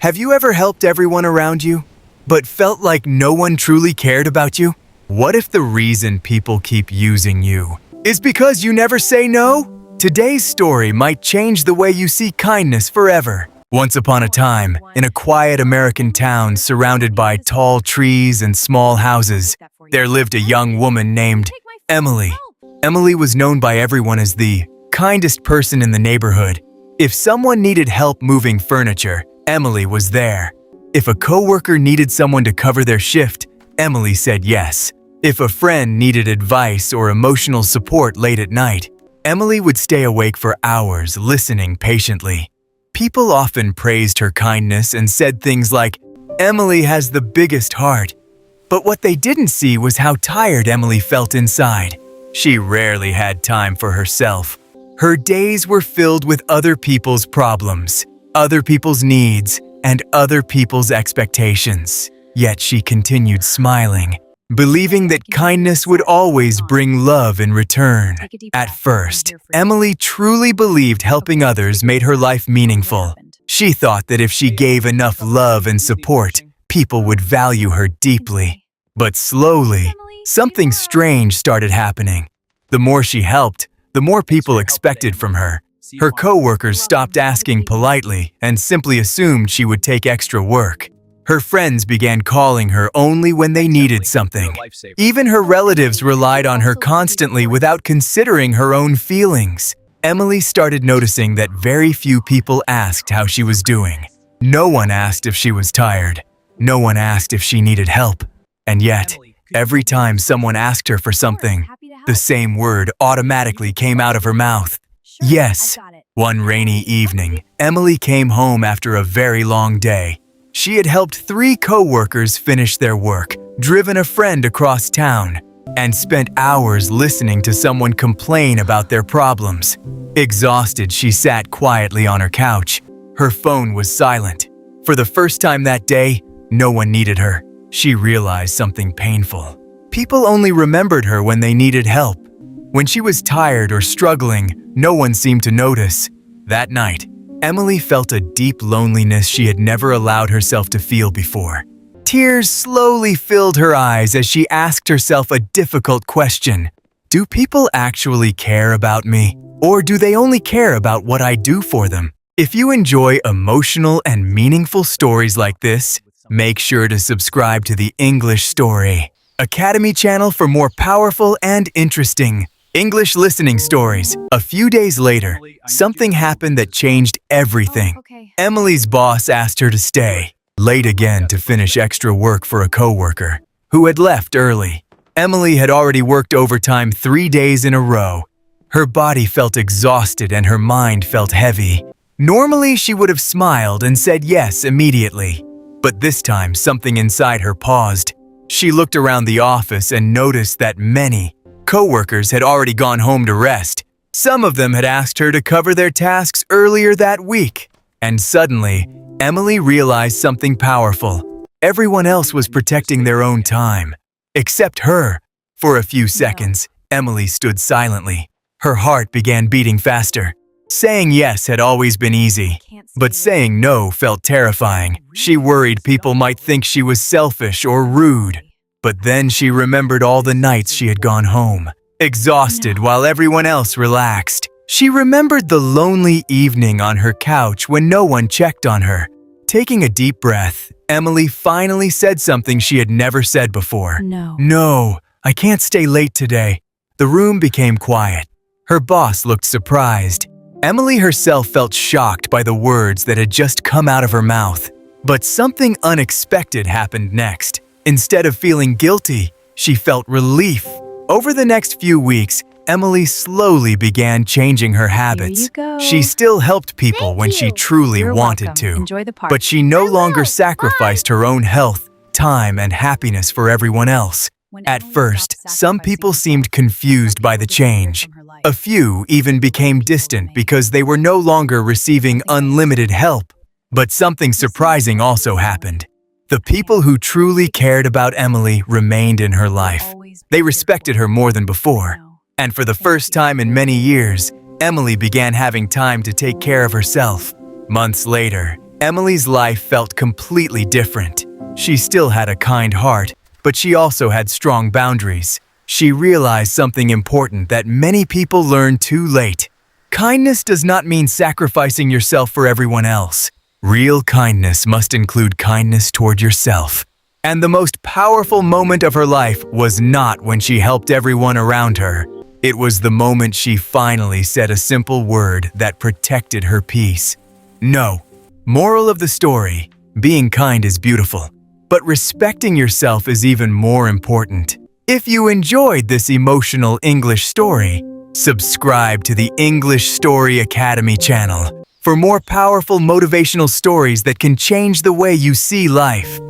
Have you ever helped everyone around you, but felt like no one truly cared about you? What if the reason people keep using you is because you never say no? Today's story might change the way you see kindness forever. Once upon a time, in a quiet American town surrounded by tall trees and small houses, there lived a young woman named Emily. Emily was known by everyone as the kindest person in the neighborhood. If someone needed help moving furniture, Emily was there. If a coworker needed someone to cover their shift, Emily said yes. If a friend needed advice or emotional support late at night, Emily would stay awake for hours listening patiently. People often praised her kindness and said things like, "Emily has the biggest heart." But what they didn't see was how tired Emily felt inside. She rarely had time for herself. Her days were filled with other people's problems, other people's needs, and other people's expectations. Yet she continued smiling, believing that kindness would always bring love in return. At first, Emily truly believed helping others made her life meaningful. She thought that if she gave enough love and support, people would value her deeply. But slowly, something strange started happening. The more she helped, the more people expected from her. Her coworkers stopped asking politely and simply assumed she would take extra work. Her friends began calling her only when they needed something. Even her relatives relied on her constantly without considering her own feelings. Emily started noticing that very few people asked how she was doing. No one asked if she was tired. No one asked if she needed help. And yet, every time someone asked her for something, the same word automatically came out of her mouth. Yes. One rainy evening, Emily came home after a very long day. She had helped 3 coworkers finish their work, driven a friend across town, and spent hours listening to someone complain about their problems. Exhausted, she sat quietly on her couch. Her phone was silent. For the first time that day, no one needed her. She realized something painful. People only remembered her when they needed help. When she was tired or struggling, no one seemed to notice. That night, Emily felt a deep loneliness she had never allowed herself to feel before. Tears slowly filled her eyes as she asked herself a difficult question. Do people actually care about me? Or do they only care about what I do for them? If you enjoy emotional and meaningful stories like this, make sure to subscribe to the English Story Academy channel for more powerful and interesting English listening stories. A few days later, something happened that changed everything. Emily's boss asked her to stay late again to finish extra work for a coworker who had left early. Emily had already worked overtime 3 days in a row. Her body felt exhausted and her mind felt heavy. Normally, she would have smiled and said yes immediately. But this time, something inside her paused. She looked around the office and noticed that many coworkers had already gone home to rest. Some of them had asked her to cover their tasks earlier that week. And suddenly, Emily realized something powerful. Everyone else was protecting their own time, except her. For a few seconds, Emily stood silently. Her heart began beating faster. Saying yes had always been easy, but saying no felt terrifying. She worried people might think she was selfish or rude. But then she remembered all the nights she had gone home, exhausted while everyone else relaxed. She remembered the lonely evening on her couch when no one checked on her. Taking a deep breath, Emily finally said something she had never said before. No, I can't stay late today. The room became quiet. Her boss looked surprised. Emily herself felt shocked by the words that had just come out of her mouth. But something unexpected happened next. Instead of feeling guilty, she felt relief. Over the next few weeks, Emily slowly began changing her habits. She still helped people when she truly wanted to, but she no longer sacrificed her own health, time, and happiness for everyone else. At first, some people seemed confused by the change. A few even became distant because they were no longer receiving unlimited help. But something surprising also happened. The people who truly cared about Emily remained in her life. They respected her more than before. And for the first time in many years, Emily began having time to take care of herself. Months later, Emily's life felt completely different. She still had a kind heart, but she also had strong boundaries. She realized something important that many people learn too late. Kindness does not mean sacrificing yourself for everyone else. Real kindness must include kindness toward yourself. And the most powerful moment of her life was not when she helped everyone around her. It was the moment she finally said a simple word that protected her peace. No. Moral of the story: being kind is beautiful, but respecting yourself is even more important. If you enjoyed this emotional English story, subscribe to the English Story Academy channel for more powerful motivational stories that can change the way you see life.